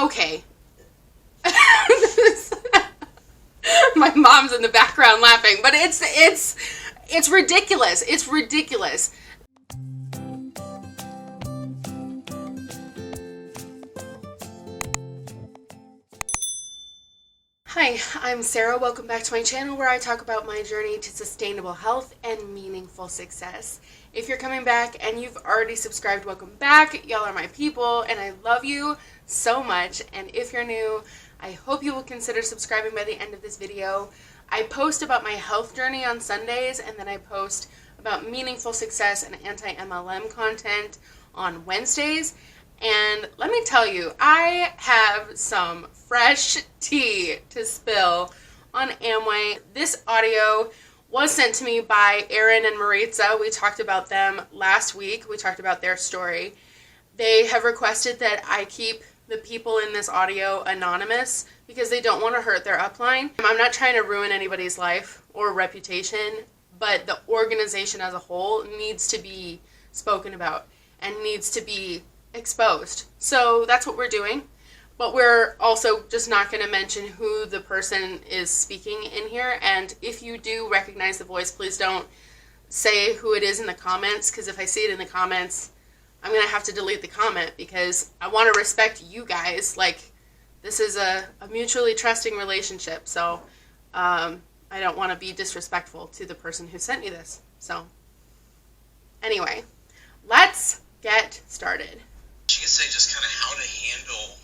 Okay. My mom's in the background laughing, but it's ridiculous. It's ridiculous. Hi, I'm Sarah. Welcome back to my channel where I talk about my journey to sustainable health and meaningful success. If you're coming back and you've already subscribed, welcome back. Y'all are my people and I love you so much. And if you're new, I hope you will consider subscribing by the end of this video. I post about my health journey on Sundays, and then I post about meaningful success and anti-MLM content on Wednesdays. And let me tell you, I have some fresh tea to spill on Amway. This audio was sent to me by Aaron and Maritza. We talked about them last week. We talked about their story. They have requested that I keep the people in this audio anonymous because they don't want to hurt their upline. I'm not trying to ruin anybody's life or reputation, but the organization as a whole needs to be spoken about and needs to be exposed. So that's what we're doing. But we're also just not going to mention who the person is speaking in here. And if you do recognize the voice, please don't say who it is in the comments, because if I see it in the comments, I'm going to have to delete the comment because I want to respect you guys. Like, this is a mutually trusting relationship. So I don't want to be disrespectful to the person who sent me this. So anyway, let's get started. You can say just kind of how to handle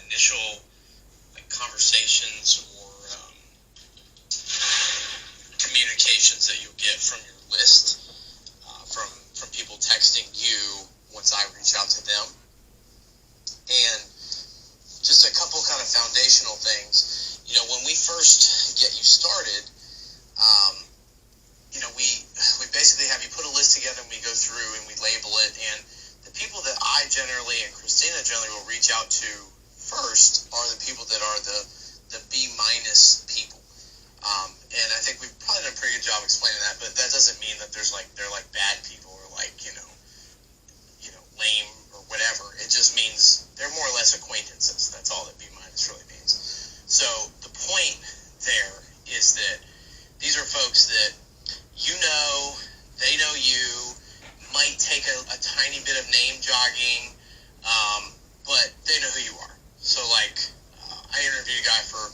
initial conversations or communications that you'll get from your list, from people texting you once I reach out to them. And just a couple kind of foundational things. You know, when we first get you started, we basically have you put a list together and we go through and we label it. And the people that I generally and Christina generally will reach out to first are the people that are the B- people. And I think we've probably done a pretty good job explaining that, but that doesn't mean that they're bad people or lame or whatever. It just means they're more or less acquaintances. That's all that B- really means. So the point there is that these are folks that you know, they know you, might take a tiny bit of name jogging, but they know who you are. So I interviewed a guy for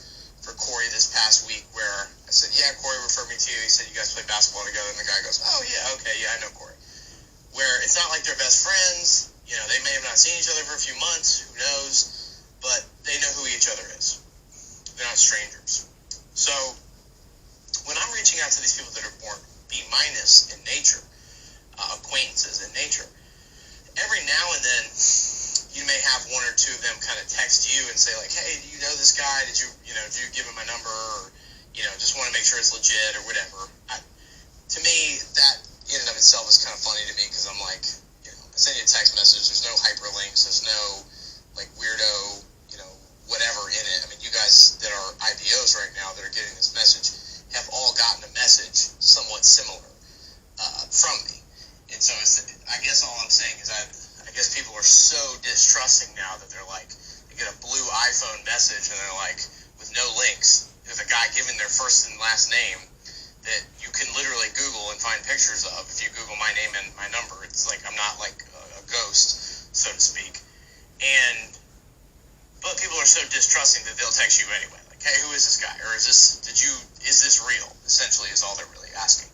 Corey this past week where I said, yeah, Corey referred me to you. He said, you guys play basketball together. And the guy goes, oh, yeah, okay, yeah, I know Corey. Where it's not like they're best friends. You know, they may have not seen each other for a few months. Who knows? But they know who each other is. They're not strangers. So when I'm reaching out to these people that are more B- in nature, acquaintances in nature, every now and then you may have one or two of them kind of text you and say hey, do you know this guy? Did you give him my number? Or, just want to make sure it's legit or whatever. To me, that in and of itself is kind of funny to me because I'm I send you a text message. There's no hyperlinks. There's no weirdo, whatever in it. I mean, you guys that are IPOs right now that are getting this message have all gotten a message somewhat similar from me. And so I guess all I'm saying is I guess people are so distrusting now that they're they get a blue iPhone message and they're with no links. There's a guy giving their first and last name that you can literally Google and find pictures of. If you Google my name and my number, it's I'm not a ghost, so to speak. But people are so distrusting that they'll text you anyway. Hey, who is this guy? Or is this real? Essentially is all they're really asking.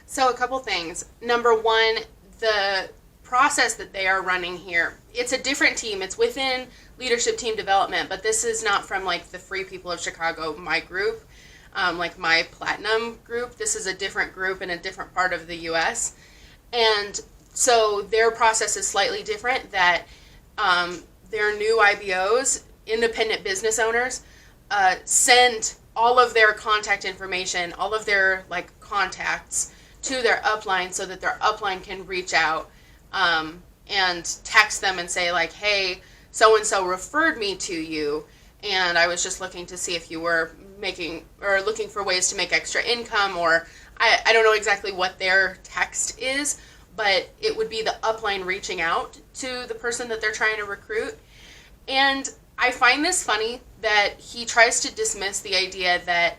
So a couple things. Number one, the process that they are running here, it's a different team. It's within leadership team development, but this is not from the Free People of Chicago, my group, my platinum group. This is a different group in a different part of the U.S. And so their process is slightly different, that their new IBOs, independent business owners, send all of their contact information, all of their contacts to their upline so that their upline can reach out and text them and say hey, so-and-so referred me to you, and I was just looking to see if you were making or looking for ways to make extra income, or I don't know exactly what their text is, but it would be the upline reaching out to the person that they're trying to recruit. And I find this funny that he tries to dismiss the idea that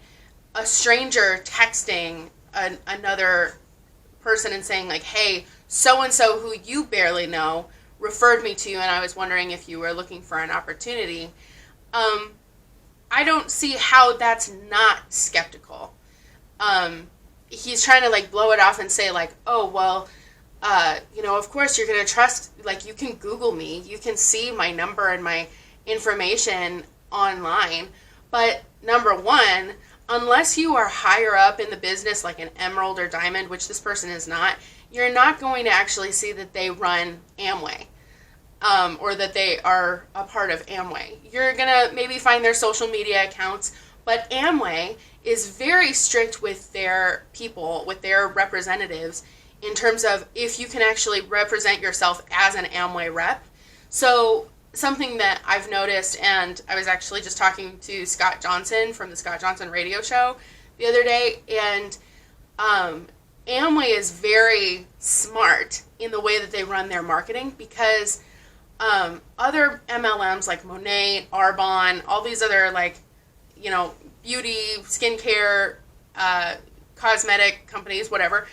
a stranger texting another person and saying, like, hey, so and so who you barely know referred me to you, and I was wondering if you were looking for an opportunity. Um, I don't see how that's not skeptical. He's trying to like blow it off and say like, oh well, of course you're gonna trust. Like, you can Google me, you can see my number and my information online. But number one, unless you are higher up in the business, like an emerald or diamond, which this person is not, you're not going to actually see that they run Amway. Or that they are a part of Amway. You're going to maybe find their social media accounts, but Amway is very strict with their people, with their representatives, in terms of if you can actually represent yourself as an Amway rep. So something that I've noticed, and I was actually just talking to Scott Johnson from the Scott Johnson radio show the other day, and Amway is very smart in the way that they run their marketing, because other MLMs like Monet, Arbonne, all these other beauty, skincare, cosmetic companies, whatever,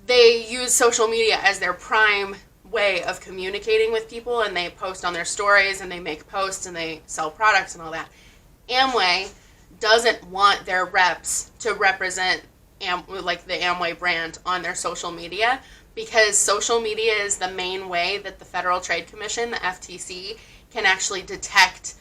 they use social media as their prime way of communicating with people, and they post on their stories, and they make posts, and they sell products and all that. Amway doesn't want their reps to represent the Amway brand on their social media, because social media is the main way that the Federal Trade Commission, the FTC, can actually detect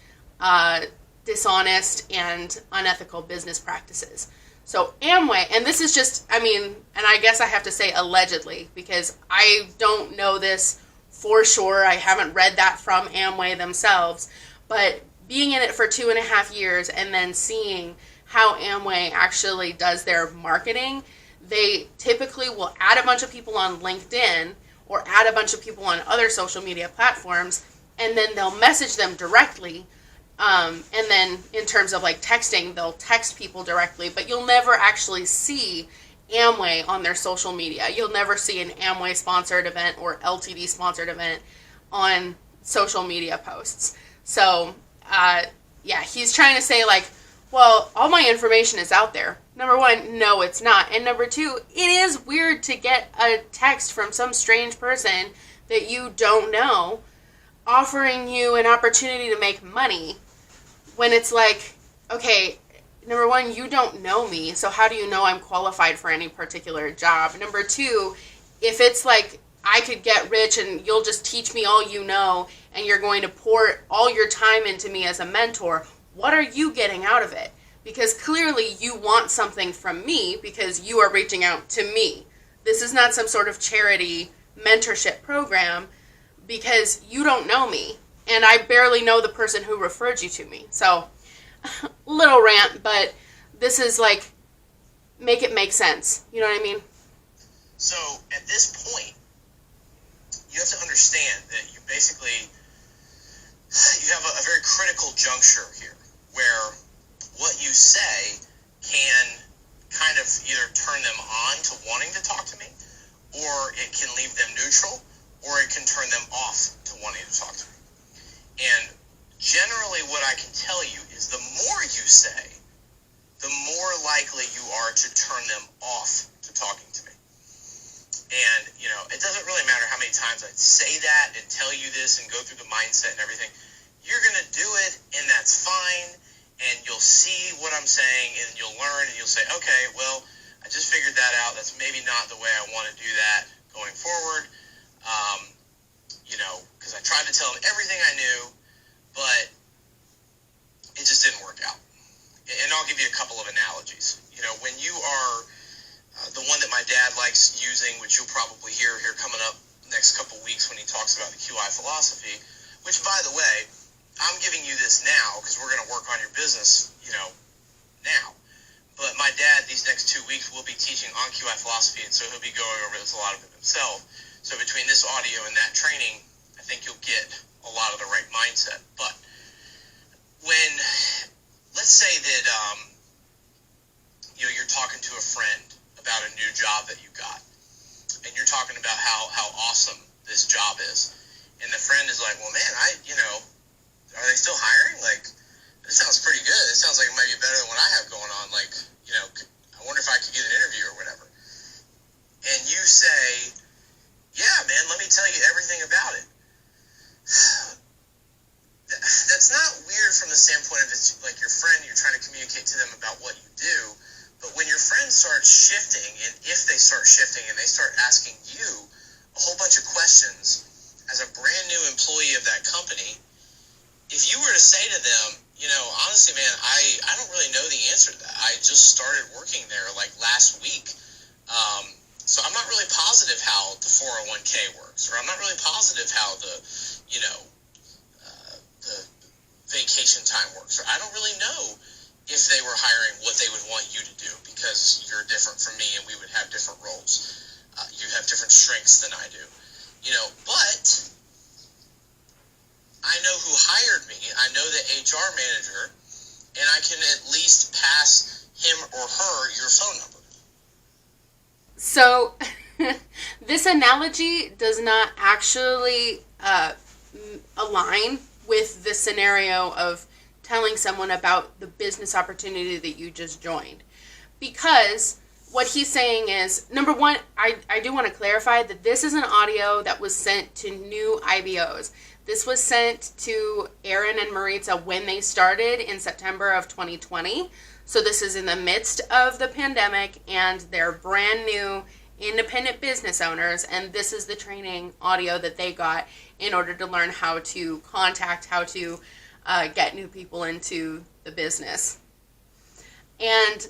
dishonest and unethical business practices. So Amway, and this is just, and I guess I have to say allegedly, because I don't know this for sure. I haven't read that from Amway themselves, but being in it for 2.5 years and then seeing how Amway actually does their marketing, they typically will add a bunch of people on LinkedIn or add a bunch of people on other social media platforms, and then they'll message them directly. And then in terms of like texting, they'll text people directly, but you'll never actually see Amway on their social media. You'll never see an Amway sponsored event or LTD sponsored event on social media posts. So, he's trying to say like, well, all my information is out there. Number one, no, it's not. And number two, it is weird to get a text from some strange person that you don't know offering you an opportunity to make money, when it's like, okay, number one, you don't know me, so how do you know I'm qualified for any particular job? Number two, if it's like I could get rich and you'll just teach me all you know and you're going to pour all your time into me as a mentor, what are you getting out of it? Because clearly you want something from me because you are reaching out to me. This is not some sort of charity mentorship program, because you don't know me, and I barely know the person who referred you to me. So, little rant, but this is like, make it make sense. You know what I mean? So, at this point, you have to understand that you basically, you have a very critical juncture here, where what you say can kind of either turn them on to wanting to talk to me, or it can leave them neutral, or it can turn them off to wanting to talk to me. And generally what I can tell you is the more you say, the more likely you are to turn them off to talking to me. And, it doesn't really matter how many times I say that and tell you this and go through the mindset and everything. You're going to do it, and that's fine, and you'll see what I'm saying, and you'll learn, and you'll say, okay, well, I just figured that out. That's maybe not the way I want to do that going forward. Because I tried to tell him everything I knew, but it just didn't work out. And I'll give you a couple of analogies. When you are the one that my dad likes using, which you'll probably hear here coming up next couple weeks when he talks about the QI philosophy, which, by the way, I'm giving you this now because we're going to work on your business, now. But my dad, these next 2 weeks, will be teaching on QI philosophy, and so he'll be going over this, a lot of it himself. So between this audio and that training, I think you'll get a lot of the right mindset. But when, let's say that, you're talking to a friend about a new job that you got, and you're talking about how awesome this job is, and the friend is like, well, man, start shifting and they start asking you a whole bunch of questions as a brand new employee of that company, if you were to say to them, honestly, man, I don't really know the answer to that. I just started working there like last week. So I'm not really positive how the 401k works, or I'm not really positive how the vacation time works, or I don't really know if they were hiring what they would want you to do because you're different from me and we would have different roles. You have different strengths than I do, but I know who hired me. I know the HR manager, and I can at least pass him or her your phone number. So this analogy does not actually align with the scenario of telling someone about the business opportunity that you just joined. Because what he's saying is, number one, I do want to clarify that this is an audio that was sent to new IBOs. This was sent to Aaron and Maritza when they started in September of 2020. So this is in the midst of the pandemic, and they're brand new independent business owners, and this is the training audio that they got in order to learn how to contact, how to get new people into the business. And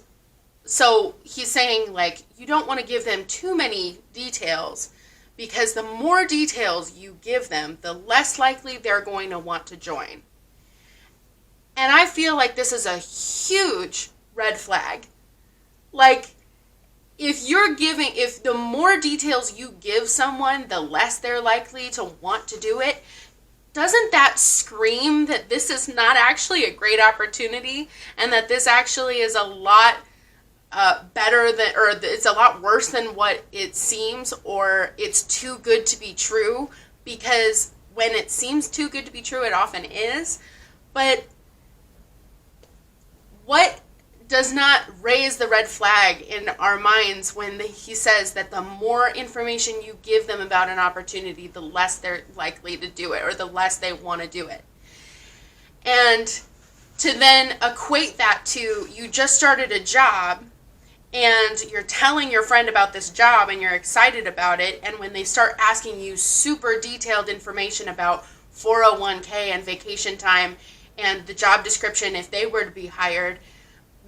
so he's saying, you don't want to give them too many details, because the more details you give them, the less likely they're going to want to join. And I feel like this is a huge red flag. If the more details you give someone, the less they're likely to want to do it, doesn't that scream that this is not actually a great opportunity, and that this actually is a lot it's a lot worse than what it seems, or it's too good to be true? Because when it seems too good to be true, it often is. But what does not raise the red flag in our minds when he says that the more information you give them about an opportunity, the less they're likely to do it, or the less they want to do it? And to then equate that to, you just started a job and you're telling your friend about this job and you're excited about it, and when they start asking you super detailed information about 401k and vacation time and the job description if they were to be hired,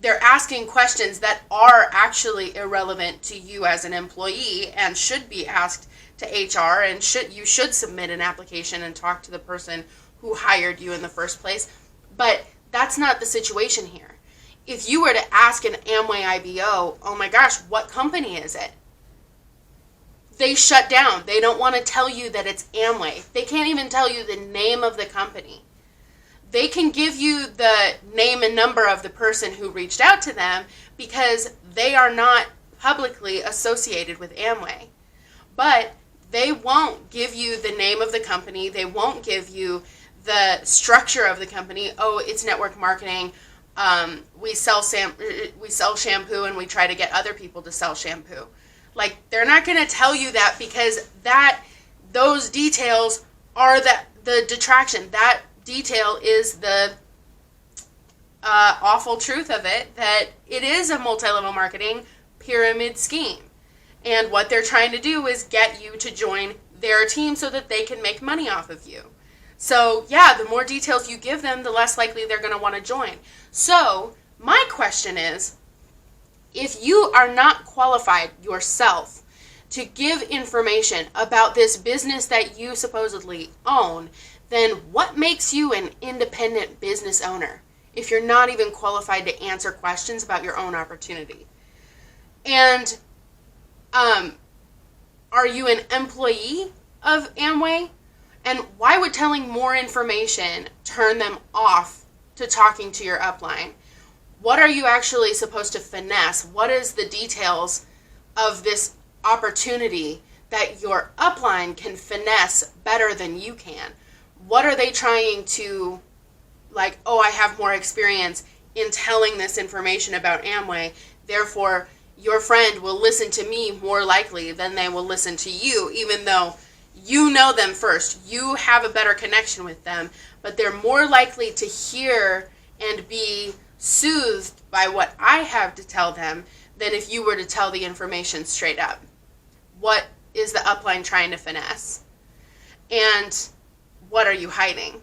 they're asking questions that are actually irrelevant to you as an employee and should be asked to HR, and you should submit an application and talk to the person who hired you in the first place. But that's not the situation here. If you were to ask an Amway IBO, oh my gosh, what company is it? They shut down. They don't want to tell you that it's Amway. They can't even tell you the name of the company. They can give you the name and number of the person who reached out to them because they are not publicly associated with Amway. But they won't give you the name of the company. They won't give you the structure of the company. Oh, it's network marketing. We sell shampoo, and we try to get other people to sell shampoo. They're not going to tell you that, because those details are the detraction. That detail is the awful truth of it, that it is a multi-level marketing pyramid scheme. And what they're trying to do is get you to join their team so that they can make money off of you. So, yeah, the more details you give them, the less likely they're going to want to join. So, my question is, if you are not qualified yourself to give information about this business that you supposedly own, then what makes you an independent business owner if you're not even qualified to answer questions about your own opportunity? And are you an employee of Amway? And why would telling more information turn them off to talking to your upline? What are you actually supposed to finesse? What is the details of this opportunity that your upline can finesse better than you can? What are they trying to, I have more experience in telling this information about Amway, therefore your friend will listen to me more likely than they will listen to you, even though you know them first. You have a better connection with them, but they're more likely to hear and be soothed by what I have to tell them than if you were to tell the information straight up. What is the upline trying to finesse? And what are you hiding?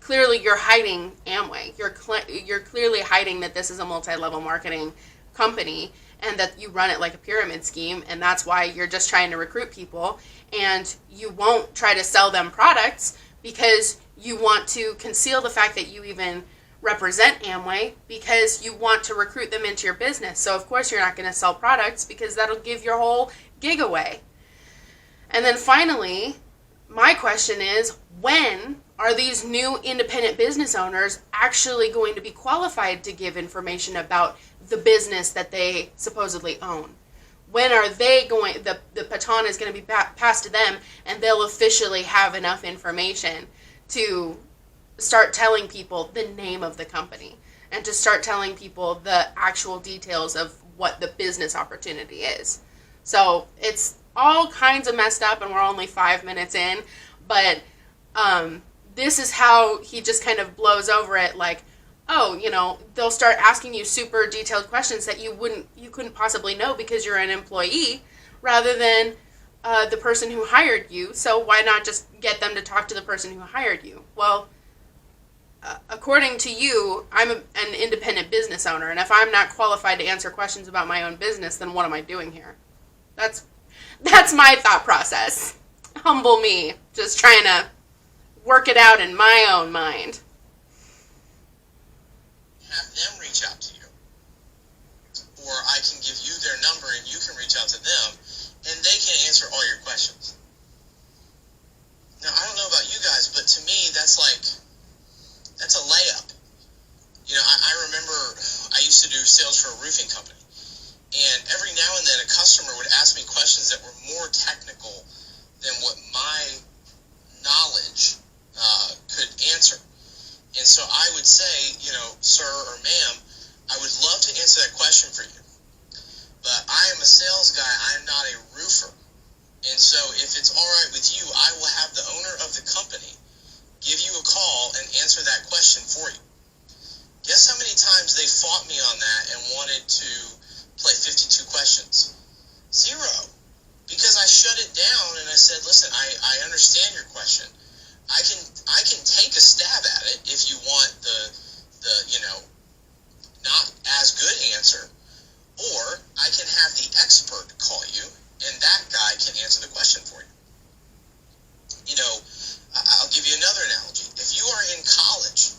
Clearly, you're hiding Amway. You're clearly hiding that this is a multi-level marketing company and that you run it like a pyramid scheme, and that's why you're just trying to recruit people, and you won't try to sell them products because you want to conceal the fact that you even represent Amway, because you want to recruit them into your business. So of course you're not going to sell products, because that'll give your whole gig away. And then finally, my question is, when are these new independent business owners actually going to be qualified to give information about the business that they supposedly own? When are they going, the baton is going to be passed to them, and they'll officially have enough information to start telling people the name of the company and to start telling people the actual details of what the business opportunity is. So it's all kinds of messed up, and we're only 5 minutes in, but this is how he just kind of blows over it, like, oh, they'll start asking you super detailed questions that you couldn't possibly know because you're an employee rather than the person who hired you. So why not just get them to talk to the person who hired you? Well, according to you, I'm an independent business owner, and if I'm not qualified to answer questions about my own business, then what am I doing here? That's my thought process. Humble me, just trying to work it out in my own mind. Have them reach out to you, or I can give you their number and you can reach out to them, and they can answer all your questions. Now, I don't know about you guys, but to me, that's a layup. I remember I used to do sales for a roofing company, and every now and then a customer would ask me questions that were more technical than what my knowledge could answer. And so I would say, sir or ma'am, I would love to answer that question for you, but I am a sales guy, I am not a roofer. And so if it's all right with you, I will have the owner of the company give you a call and answer that question for you. Guess how many times they fought me on that and wanted to play 52 questions? 0. Because I shut it down and I said, listen, I understand your question. I can take a stab at it if you want the not as good answer, or I can have the expert call you and that guy can answer the question for you. I'll give you another analogy. If you are in college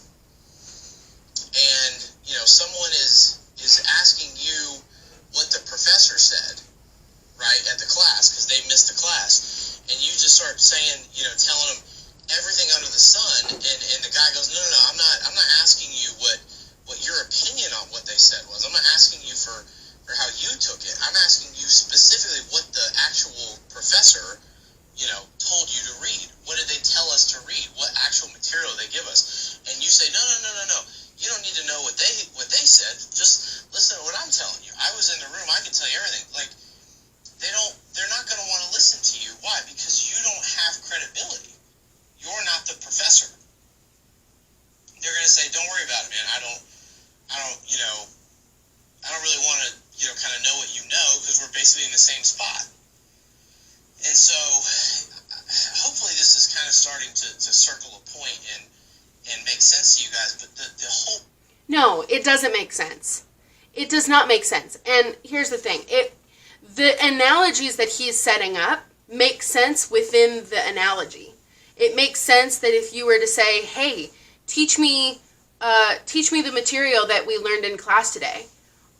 and someone is asking you what the professor said, right, at the class because they missed the class, and you just start saying, telling them everything under the sun, and the guy goes, no, I'm not asking you what your opinion on what they said was. I'm not asking you for how you took it. I'm asking you specifically what the actual professor told you to read. What did they tell us to read? What actual material they give us? And you say, no. You don't need to know what they said. Just listen to what I'm telling you. I was in the room. I can tell you everything. Like, they're not going to want to listen to you. Why? Because you don't have credibility. You're not the professor. They're going to say, don't worry about it, man. I don't really want to, kind of know what you know, because we're basically in the same spot. And so hopefully this is kind of starting to circle a point and make sense to you guys. But the whole... No, it doesn't make sense. It does not make sense. And here's the thing. The analogies that he's setting up make sense within the analogy. It makes sense that if you were to say, hey, teach me the material that we learned in class today.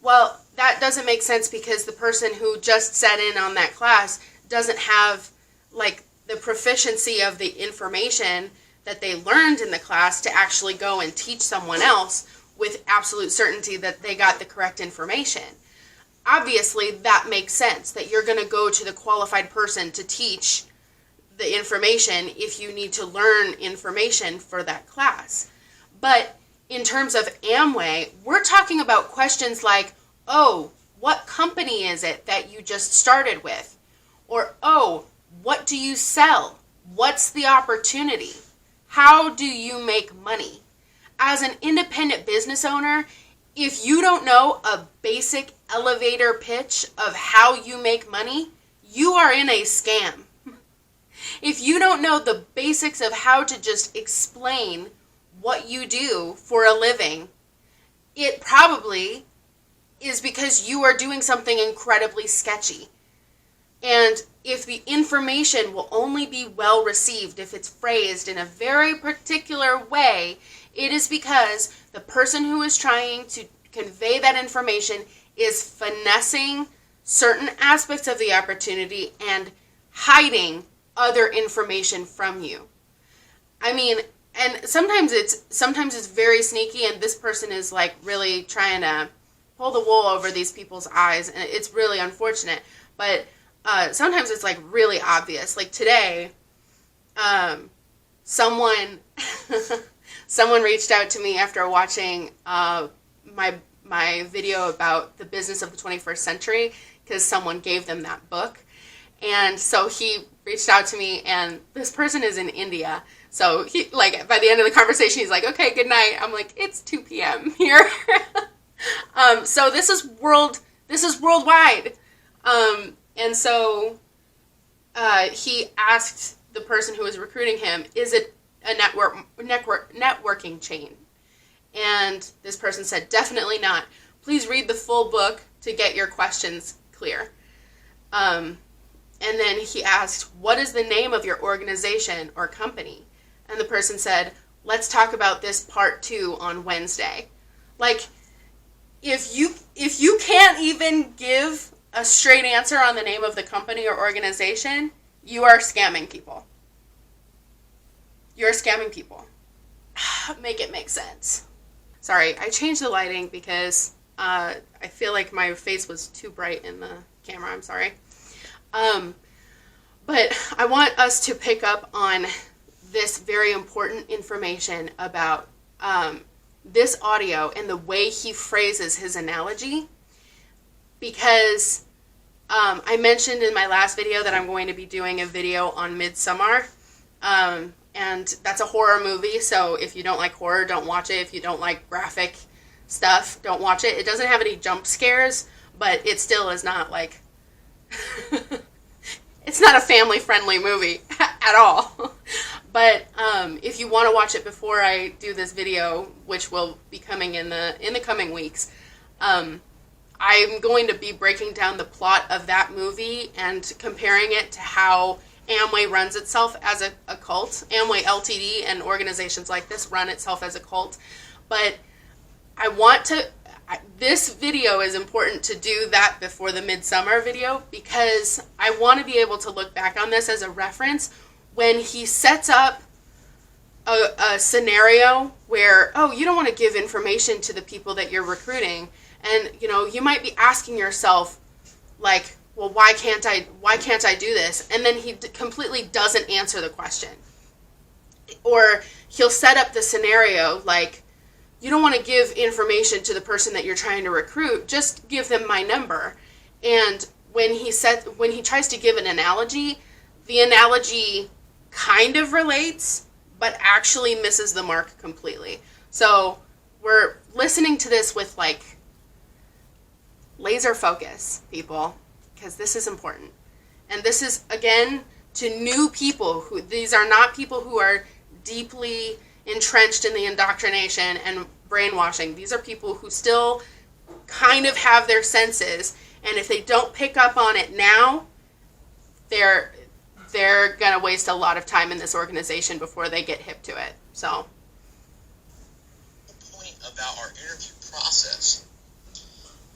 Well, that doesn't make sense because the person who just sat in on that class doesn't have the proficiency of the information that they learned in the class to actually go and teach someone else with absolute certainty that they got the correct information. Obviously, that makes sense, that you're going to go to the qualified person to teach the information if you need to learn information for that class. But in terms of Amway, we're talking about questions like, oh, what company is it that you just started with? Or, oh, what do you sell? What's the opportunity? How do you make money? As an independent business owner, If you don't know a basic elevator pitch of how you make money, you are in a scam. If you don't know the basics of how to just explain what you do for a living, it probably is because you are doing something incredibly sketchy. And if the information will only be well received if it's phrased in a very particular way, it is because the person who is trying to convey that information is finessing certain aspects of the opportunity and hiding other information from you. I mean, and sometimes it's very sneaky, and this person is like really trying to pull the wool over these people's eyes, and it's really unfortunate. But sometimes it's like really obvious. Like today, someone reached out to me after watching my video about the business of the 21st century, because someone gave them that book. And so he reached out to me, and this person is in India. So he, like, by the end of the conversation, he's like, okay, good night. I'm like, it's 2 p.m. here. So this is worldwide. And so he asked the person who was recruiting him, is it a networking chain? And this person said, definitely not. Please read the full book to get your questions clear. And then he asked, what is the name of your organization or company? And the person said, let's talk about this part 2 on Wednesday. Like, if you can't even give a straight answer on the name of the company or organization, you are scamming people. You're scamming people. Make it make sense. Sorry, I changed the lighting because I feel like my face was too bright in the camera. I'm sorry. But I want us to pick up on this very important information about this audio and the way he phrases his analogy, because I mentioned in my last video that I'm going to be doing a video on Midsommar, and that's a horror movie, so if you don't like horror, don't watch it. If you don't like graphic stuff, don't watch it. It doesn't have any jump scares, but it still is not like it's not a family-friendly movie at all. But if you want to watch it before I do this video, which will be coming in the coming weeks, I'm going to be breaking down the plot of that movie and comparing it to how Amway runs itself as a cult. Amway Ltd. And organizations like this run itself as a cult. But this video is important to do that before the Midsommar video, because I want to be able to look back on this as a reference when he sets up a scenario where, oh, you don't want to give information to the people that you're recruiting. And, you know, you might be asking yourself, like, well, why can't I do this? And then he completely doesn't answer the question. Or he'll set up the scenario like, you don't want to give information to the person that you're trying to recruit, just give them my number. And when he tries to give an analogy, the analogy kind of relates, but actually misses the mark completely. So we're listening to this with like laser focus, people, because this is important. And this is, again, to new people. These are not people who are deeply entrenched in the indoctrination and brainwashing. These are people who still kind of have their senses, and if they don't pick up on it now, they're going to waste a lot of time in this organization before they get hip to it. So, the point about our interview process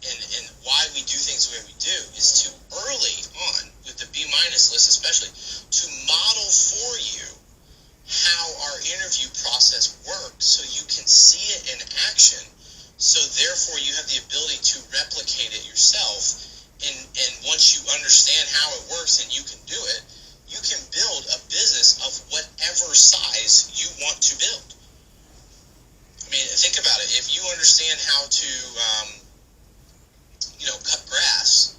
and why we do things the way we do is to early on, with the B- list especially, to model for you how our interview process works so you can see it in action, so therefore you have the ability to replicate it yourself, and once you understand how it works and you can do it, you can build a business of whatever size you want to build. I mean, think about it. If you understand how to cut grass,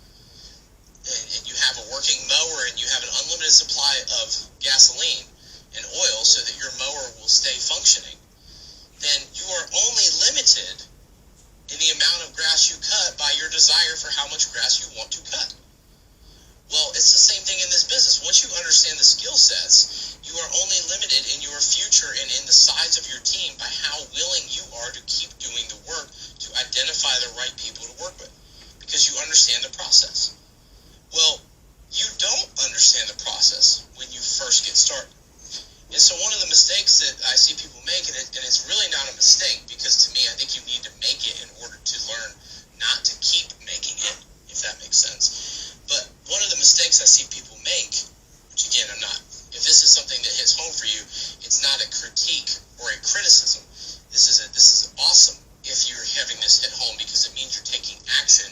and you have a working mower and you have an unlimited supply of gasoline and oil so that your mower will stay functioning, then you are only limited in the in the size of your team by how willing you are to keep doing the work to identify the right people to work with, because you understand the process. Well, you don't understand the process when you first get started. And so one of the mistakes that I see people make, and it's really not a mistake, because to me, I think you need to make it in order to learn not to keep making it, if that makes sense. But one of the mistakes I see people make, which again, if this is something that hits home for you, it's not a critique or a criticism. This is awesome if you're having this hit home, because it means you're taking action.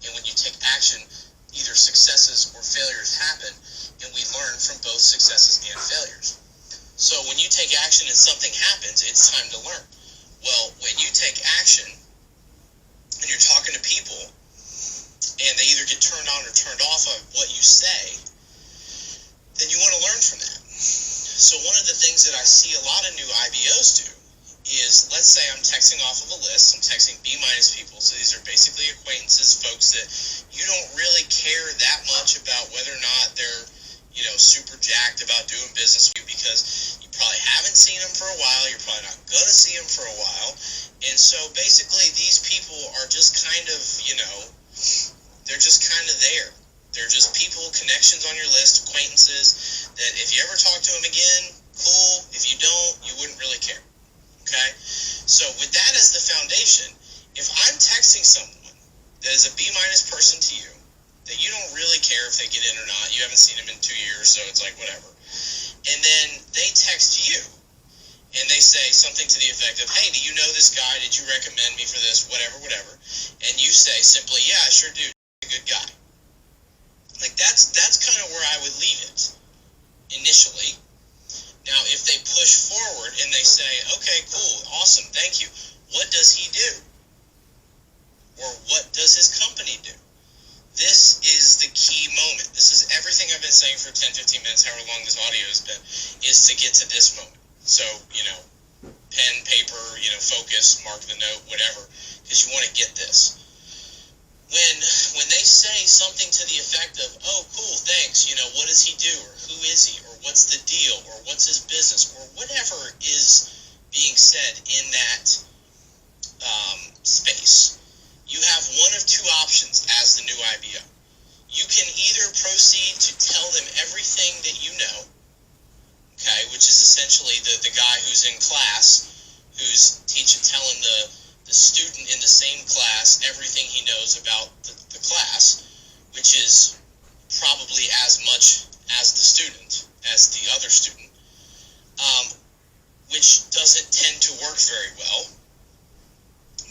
And when you take action, either successes or failures happen, and we learn from both successes and failures. So when you take action and something happens, it's time to learn. Well, when you take action and you're talking to people and they either get turned on or turned off of what you say, then you want to learn from that. So one of the things that I see a lot of new IBOs do is, let's say I'm texting off of a list, I'm texting B- people, so these are basically acquaintances, folks that you don't really care that much about whether or not they're, super jacked about doing business with you, because you probably haven't seen them for a while, you're probably not going to see them for a while, and so basically these people are just kind of, they're just kind of there. They're just people, connections on your list, acquaintances, that if you ever talk to them again, cool. If you don't, you wouldn't really care. Okay? So with that as the foundation, if I'm texting someone that is a B- person to you, that you don't really care if they get in or not, you haven't seen them in 2 years, so it's like whatever, and then they text you, and they say something to the effect of, hey, do you know this guy? Did you recommend me for this? Whatever. And you say simply, yeah, I sure do. He's a good guy. Like, that's kind of where I would leave it initially. Now, if they push forward and they say, okay, cool, awesome, thank you, what does he do? Or what does his company do? This is the key moment. This is everything I've been saying for 10, 15 minutes, however long this audio has been, is to get to this moment. So, pen, paper, focus, mark the note, whatever, because you want to get this. When they say something to the effect of, oh, cool, thanks, what does he do, or who is he, or what's the deal, or what's his business, or whatever is being said in that space, you have one of two options as the new IBO. You can either proceed to tell them everything that you know, okay, which is essentially the guy who's in class, who's telling the student in the same class everything he knows about the class, which is probably as much as the student, as the other student, which doesn't tend to work very well,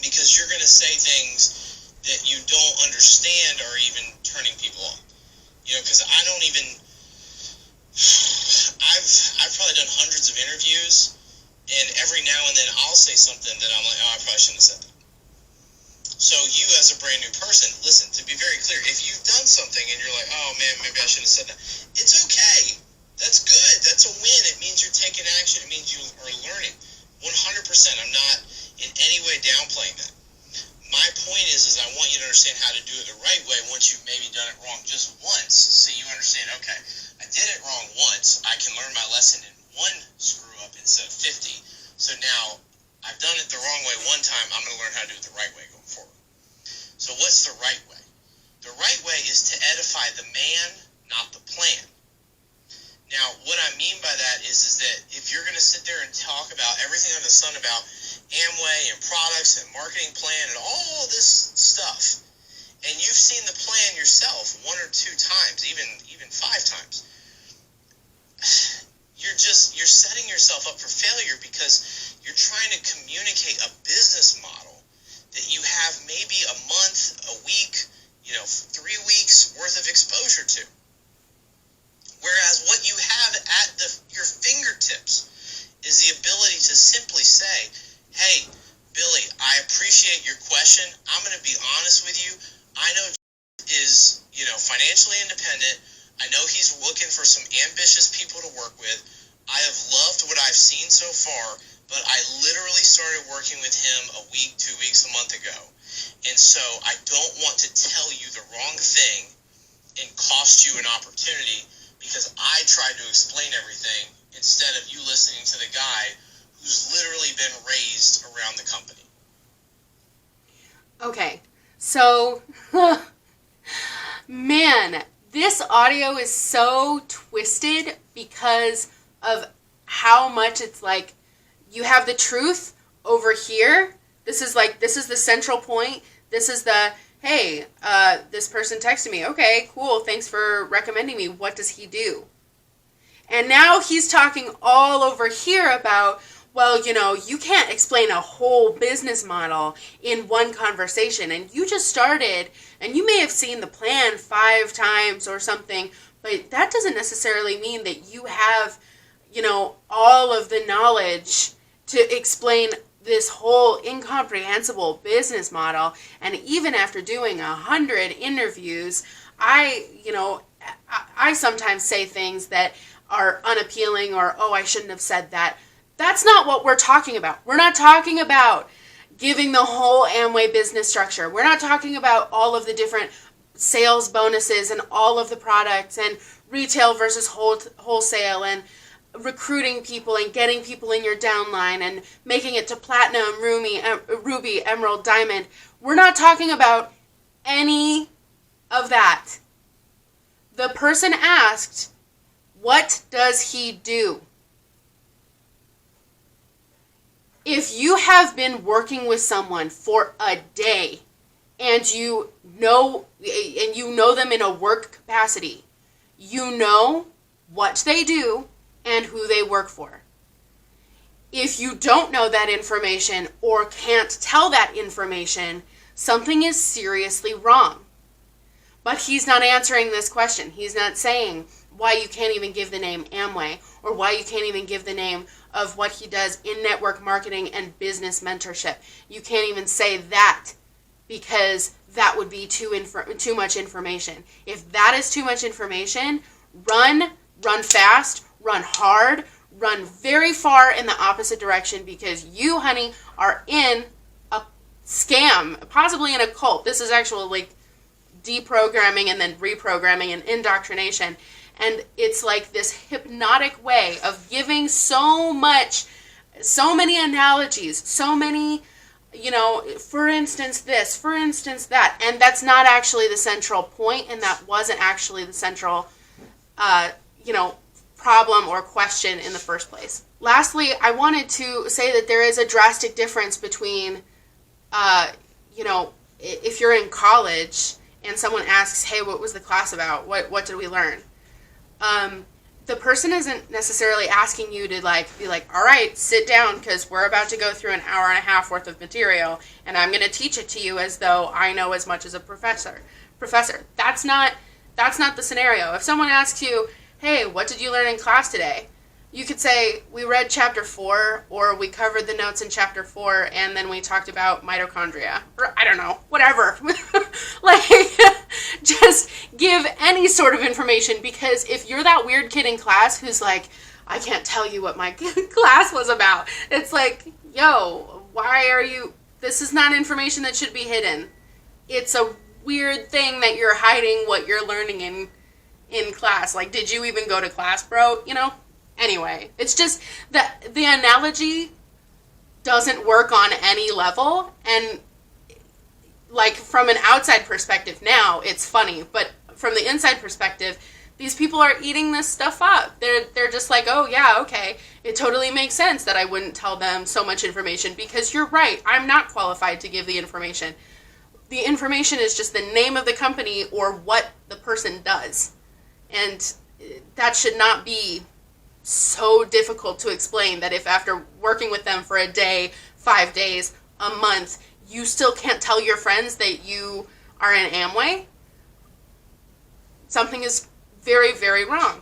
because you're going to say things that you don't understand are even turning people on. Because I don't even, I've probably done hundreds of interviews, and every now and then I'll say something that I'm like, oh, I probably shouldn't have said that. So you, as a brand new person, listen, to be very clear, if you've done something and you're like, oh man, maybe I shouldn't have said that, it's okay. That's good. That's a win. It means you're taking action. It means you are learning. 100%. I'm not in any way downplaying that. My point is I want you to understand how to do it the right way once you've maybe done it wrong just once, so you understand, okay, I did it wrong once, I can learn my lesson in one screw up instead of 50, so now I've done it the wrong way one time, I'm going to learn how to do it the right way going forward. So what's the right way? The right way is to edify the man, not the plan. Now, what I mean by that is that if you're going to sit there and talk about everything under the sun about Amway and products and marketing plan and all this stuff, and you've seen the plan yourself 1 or 2 times, even 5 times, you're setting yourself up for failure, because you're trying to communicate a business model that you have maybe a month, a week, 3 weeks worth of exposure to. Whereas what you have at your fingertips is the ability to simply say, hey, Billy, I appreciate your question. I'm going to be honest with you. I know is, financially independent. I know he's looking for some ambitious people to work with. I have loved what I've seen so far, but I literally started working with him a week, 2 weeks, a month ago. And so I don't want to tell you the wrong thing and cost you an opportunity, because I tried to explain everything instead of you listening to the guy who's So, man, this audio is so twisted because of how much it's like you have the truth over here. This is the central point. This is the, hey, this person texted me. Okay, cool. Thanks for recommending me. What does he do? And now he's talking all over here about, well, you can't explain a whole business model in one conversation. And you just started, and you may have seen the plan 5 times or something, but that doesn't necessarily mean that you have, all of the knowledge to explain this whole incomprehensible business model. And even after doing 100 interviews, I sometimes say things that are unappealing or, oh, I shouldn't have said that. That's not what we're talking about. We're not talking about giving the whole Amway business structure. We're not talking about all of the different sales bonuses and all of the products and retail versus wholesale and recruiting people and getting people in your downline and making it to platinum, ruby, emerald, diamond. We're not talking about any of that. The person asked, what does he do? If you have been working with someone for a day and you know them in a work capacity, you know what they do and who they work for. If you don't know that information or can't tell that information, something is seriously wrong. But he's not answering this question. He's not saying why you can't even give the name Amway or why you can't even give the name of what he does in network marketing and business mentorship. You can't even say that because that would be too much information. If that is too much information, run fast, run hard, run very far in the opposite direction because you, honey, are in a scam, possibly in a cult. This is actual deprogramming and then reprogramming and indoctrination. And it's like this hypnotic way of giving so many analogies, so many, for instance this, for instance that. And that's not actually the central point, and that wasn't actually the central, problem or question in the first place. Lastly, I wanted to say that there is a drastic difference between, if you're in college and someone asks, hey, what was the class about? What did we learn? The person isn't necessarily asking you to be like, all right, sit down because we're about to go through an hour and a half worth of material and I'm going to teach it to you as though I know as much as a professor. That's not the scenario. If someone asks you, hey, what did you learn in class today? You could say, we read chapter 4, or we covered the notes in chapter 4, and then we talked about mitochondria. Or, I don't know, whatever. Just give any sort of information, because if you're that weird kid in class who's like, I can't tell you what my class was about, it's like, yo, why are you, this is not information that should be hidden. It's a weird thing that you're hiding what you're learning in class. Did you even go to class, bro? Anyway, it's just that the analogy doesn't work on any level, and from an outside perspective now, it's funny, but from the inside perspective, these people are eating this stuff up. They're just like, oh yeah, okay, it totally makes sense that I wouldn't tell them so much information because you're right, I'm not qualified to give the information. The information is just the name of the company or what the person does, and that should not be so difficult to explain that if after working with them for a day, 5 days, a month, you still can't tell your friends that you are in Amway, something is very, very wrong.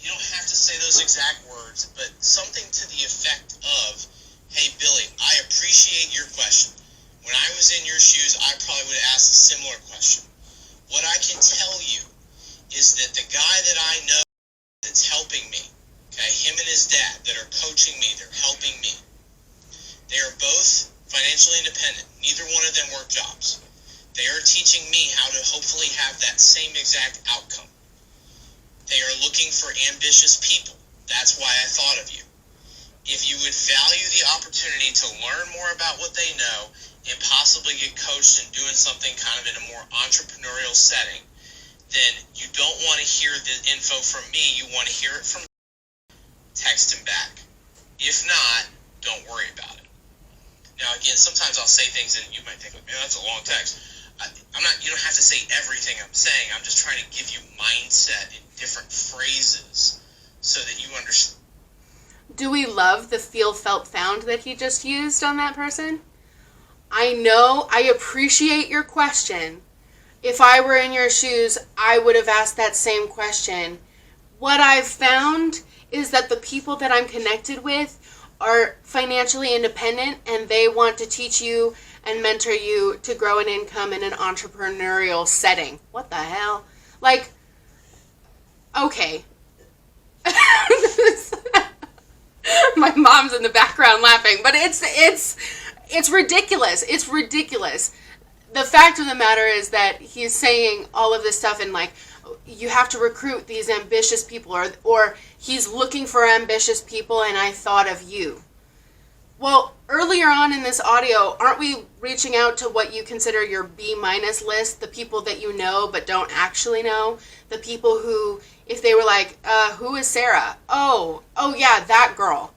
You don't have to say those exact words, but something to the effect of, hey, Billy, I appreciate your question. When I was in your shoes, I probably would have asked a similar question. What I can tell you is that the guy that I know that's helping me, okay, him and his dad that are coaching me, they're helping me. They are both financially independent. Neither one of them work jobs. They are teaching me how to hopefully have that same exact outcome. They are looking for ambitious people. That's why I thought of you. If you would value the opportunity to learn more about what they know and possibly get coached in doing something kind of in a more entrepreneurial setting, then you don't want to hear the info from me. You want to hear it from text him back. If not, don't worry about it. Now, again, sometimes I'll say things and you might think, man, that's a long text. You don't have to say everything I'm saying. I'm just trying to give you mindset in different phrases so that you understand. Do we love the feel, felt, found that he just used on that person? I know, I appreciate your question. If I were in your shoes, I would have asked that same question. What I've found is that the people that I'm connected with are financially independent and they want to teach you and mentor you to grow an income in an entrepreneurial setting. What the hell? Like, okay. My mom's in the background laughing, but it's ridiculous. It's ridiculous. The fact of the matter is that he's saying all of this stuff and like, you have to recruit these ambitious people, or he's looking for ambitious people and I thought of you. Well, earlier on in this audio, aren't we reaching out to what you consider your B- list, the people that you know but don't actually know? The people who, if they were like, who is Sarah? Oh yeah, that girl.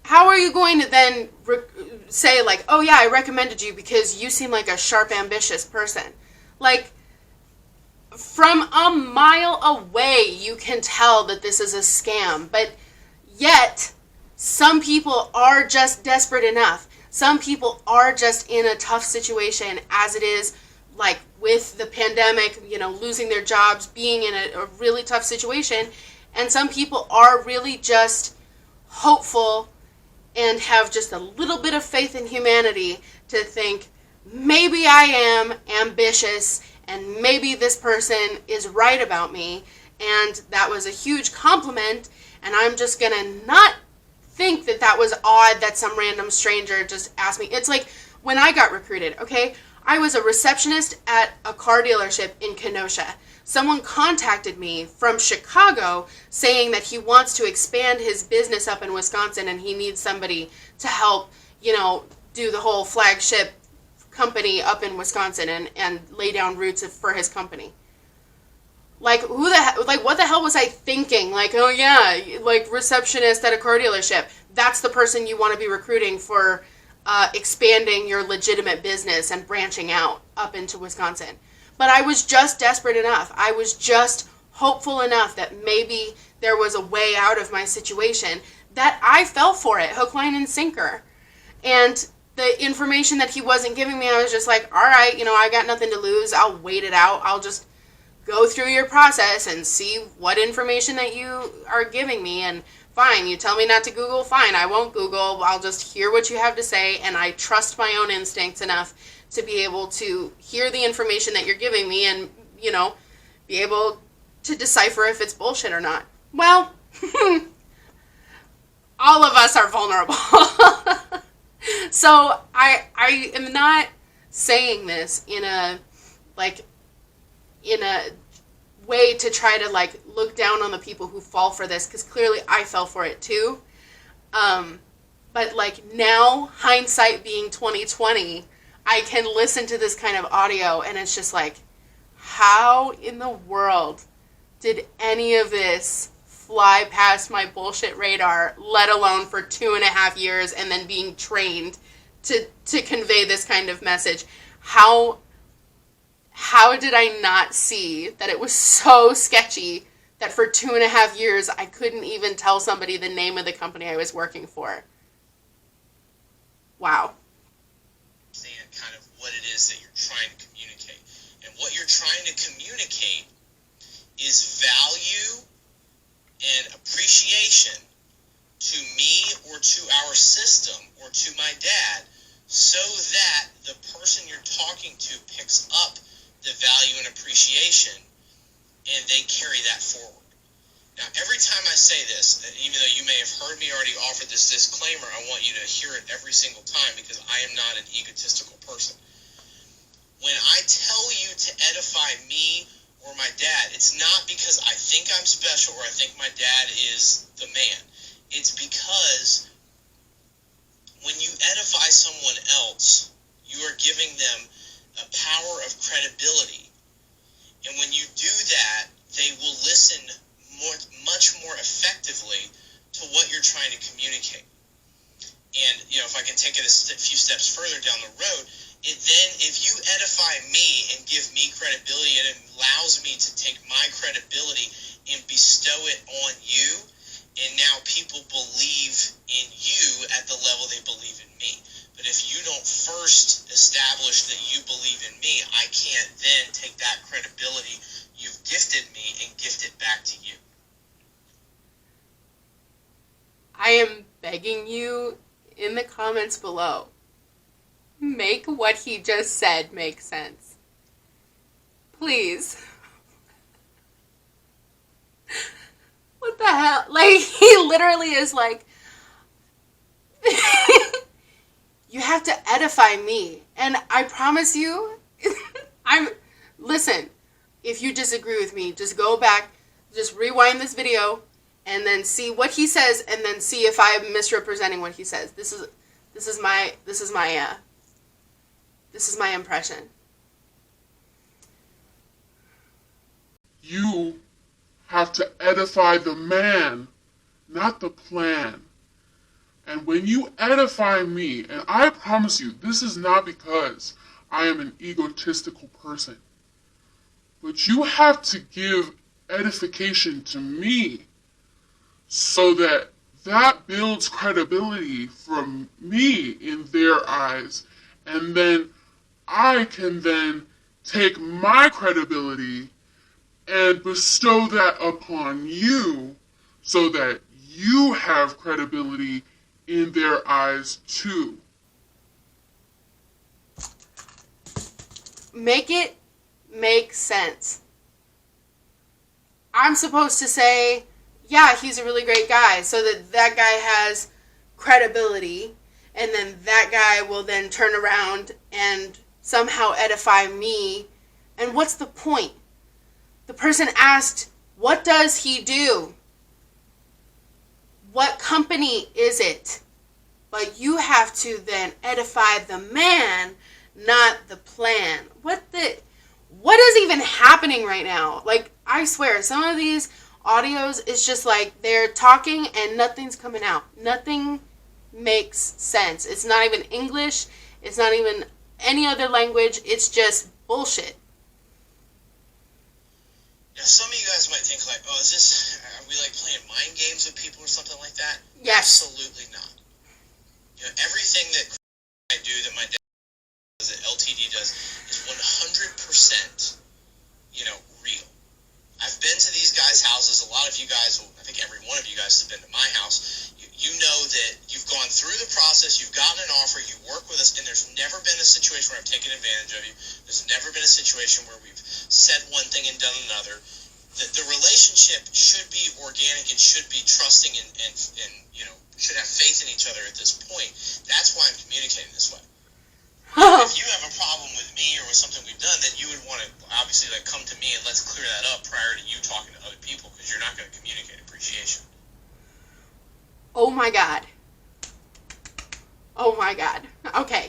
How are you going to then say like, oh yeah, I recommended you because you seem like a sharp, ambitious person? Like, from a mile away, you can tell that this is a scam, but yet some people are just desperate enough. Some people are just in a tough situation as it is, like with the pandemic, losing their jobs, being in a really tough situation. And some people are really just hopeful and have just a little bit of faith in humanity to think, maybe I am ambitious and maybe this person is right about me and that was a huge compliment and I'm just gonna not think that was odd that some random stranger just asked me. It's like when I got recruited, okay? I was a receptionist at a car dealership in Kenosha. Someone contacted me from Chicago saying that he wants to expand his business up in Wisconsin and he needs somebody to help, do the whole flagship company up in Wisconsin and lay down roots for his company. Like, what the hell was I thinking? Like, oh yeah, like receptionist at a car dealership. That's the person you want to be recruiting for expanding your legitimate business and branching out up into Wisconsin. But I was just desperate enough. I was just hopeful enough that maybe there was a way out of my situation that I fell for it, hook, line, and sinker. And the information that he wasn't giving me, I was just like, all right, I got nothing to lose. I'll wait it out. I'll just go through your process and see what information that you are giving me. And fine, you tell me not to Google, fine, I won't Google. I'll just hear what you have to say, and I trust my own instincts enough to be able to hear the information that you're giving me and, be able to decipher if it's bullshit or not. Well, all of us are vulnerable. So I am not saying this in a way to try to look down on the people who fall for this, because clearly I fell for it too. But now, hindsight being 2020, I can listen to this kind of audio and it's just like, how in the world did any of this fly past my bullshit radar, let alone for 2.5 years and then being trained to convey this kind of message? How did I not see that it was so sketchy that for 2.5 years I couldn't even tell somebody the name of the company I was working for? Wow. Understand kind of what it is that you're trying to communicate. And what you're trying to communicate is value and appreciation to me or to our system or to my dad, so that the person you're talking to picks up the value and appreciation and they carry that forward. Now, every time I say this, even though you may have heard me already offer this disclaimer, I want you to hear it every single time because I am not an egotistical person. When I tell you to edify me or my dad, it's not because I think I'm special or I think my dad is the man. It's because when you edify someone else, you're trying to communicate. And, if I can take it a few steps further down the road, if you edify me and give me credibility, it allows me to take my credibility and bestow it on you, and now people believe in you at the level they believe in me. But if you don't first establish that you believe in me, I can't then take that credibility you've gifted me and gift it back to you. I am begging you in the comments below, make what he just said make sense. Please. What the hell? Like, he literally is like, you have to edify me. And I promise you, listen, if you disagree with me, just go back, just rewind this video, and then see what he says, and then see if I'm misrepresenting what he says. This is my impression. You have to edify the man, not the plan. And when you edify me, and I promise you, this is not because I am an egotistical person, but you have to give edification to me so that builds credibility from me in their eyes, and then I can then take my credibility and bestow that upon you so that you have credibility in their eyes too. Make it make sense. I'm supposed to say, yeah, he's a really great guy, so that guy has credibility, and then that guy will then turn around and somehow edify me. And what's the point? The person asked, what does he do? What company is it? But you have to then edify the man, not the plan. What is even happening right now? Like, I swear, some of these audios is just like they're talking and nothing's coming out. Nothing makes sense. It's not even English. It's not even any other language. It's just bullshit. Now, some of you guys might think like, oh, are we like playing mind games with people or something like that? Yes. Absolutely not. Everything that I do, that my dad does, that LTD does, is 100%, real. I've been to these guys' houses. A lot of you guys, I think every one of you guys has been to my house. You know that you've gone through the process, you've gotten an offer, you work with us, and there's never been a situation where I've taken advantage of you. There's never been a situation where we've said one thing and done another. The relationship should be organic, it should be trusting, and should have faith in each other at this point. That's why I'm communicating this way. If you have a problem with me or with something we've done, then you would want to obviously come to me and let's clear that up prior to you talking to other people, because you're not going to communicate appreciation. Oh my God. Oh my God. Okay.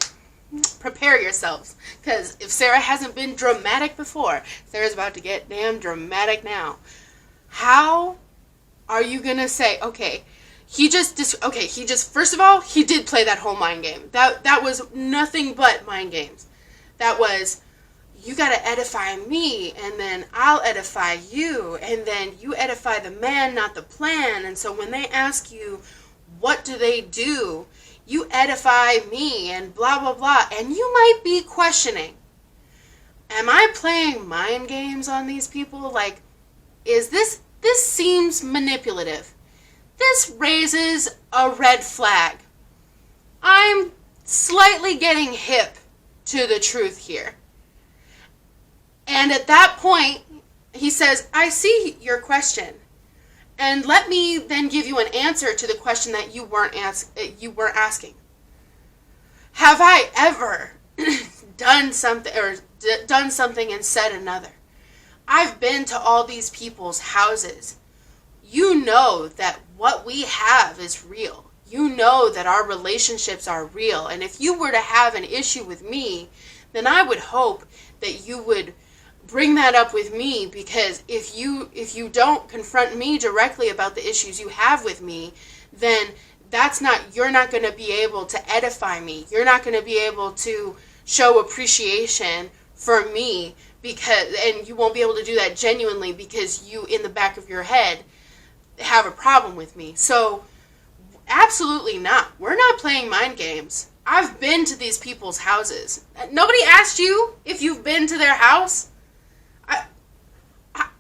Prepare yourselves, because if Sarah hasn't been dramatic before, Sarah's about to get damn dramatic now. How are you going to say, first of all, he did play that whole mind game. That was nothing but mind games. That was, you got to edify me, and then I'll edify you, and then you edify the man, not the plan. And so when they ask you, what do they do? You edify me, and blah, blah, blah. And you might be questioning, am I playing mind games on these people? Like, this seems manipulative. This raises a red flag. I'm slightly getting hip to the truth here. And at that point, he says, I see your question. And let me then give you an answer to the question that you weren't asking. Have I ever done something and said another? I've been to all these people's houses. You know that what we have is real. You know that our relationships are real. And if you were to have an issue with me, then I would hope that you would bring that up with me, because if you don't confront me directly about the issues you have with me, then you're not going to be able to edify me. You're not going to be able to show appreciation for me, and you won't be able to do that genuinely because you, in the back of your head, have a problem with me. So absolutely not. We're not playing mind games. I've been to these people's houses. Nobody asked you if you've been to their house.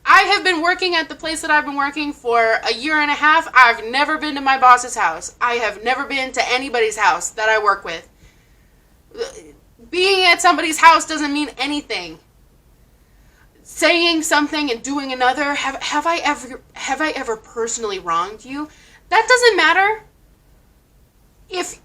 I have been working at the place that I've been working for a year and a half. I've never been to my boss's house. I have never been to anybody's house that I work with. Being at somebody's house doesn't mean anything. Saying something and doing another, have I ever personally wronged you? That doesn't matter. If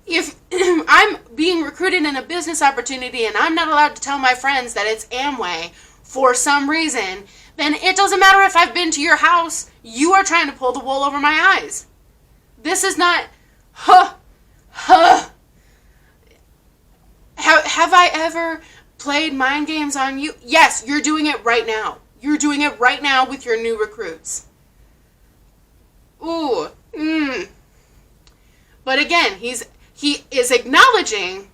I'm being recruited in a business opportunity and I'm not allowed to tell my friends that it's Amway for some reason, then it doesn't matter if I've been to your house. You are trying to pull the wool over my eyes. This is not, have I ever played mind games on you? Yes, you're doing it right now. You're doing it right now with your new recruits. Ooh, But again, he is acknowledging,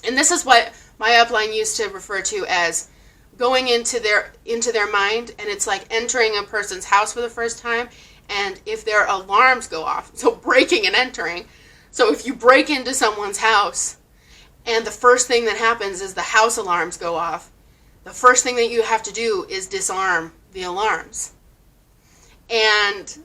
and this is what my upline used to refer to as going into their mind, and it's like entering a person's house for the first time, and if their alarms go off, so breaking and entering. So if you break into someone's house, and the first thing that happens is the house alarms go off, the first thing that you have to do is disarm the alarms. And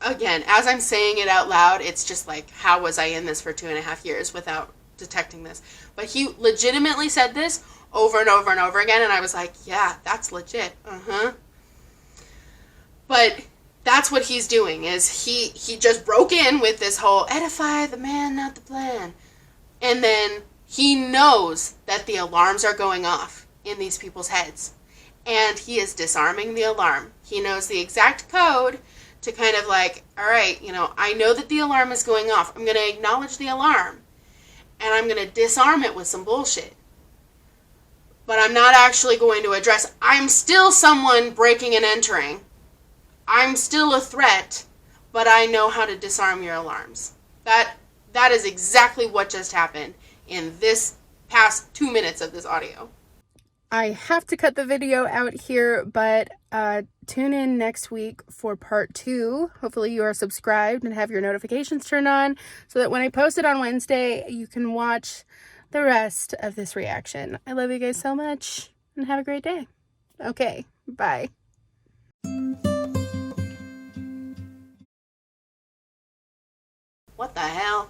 again, as I'm saying it out loud, it's just like, how was I in this for 2.5 years without detecting this? But he legitimately said this over and over and over again, and I was like, yeah, that's legit. But that's what he's doing, is he just broke in with this whole edify the man, not the plan. And then he knows that the alarms are going off in these people's heads. And he is disarming the alarm. He knows the exact code to kind of like, all right, I know that the alarm is going off. I'm going to acknowledge the alarm. And I'm going to disarm it with some bullshit. But I'm not actually going to address, I'm still someone breaking and entering. I'm still a threat, but I know how to disarm your alarms. That is exactly what just happened in this past 2 minutes of this audio. I have to cut the video out here, but tune in next week for part 2. Hopefully you are subscribed and have your notifications turned on so that when I post it on Wednesday, you can watch the rest of this reaction. I love you guys so much, and have a great day. Okay, bye. What the hell?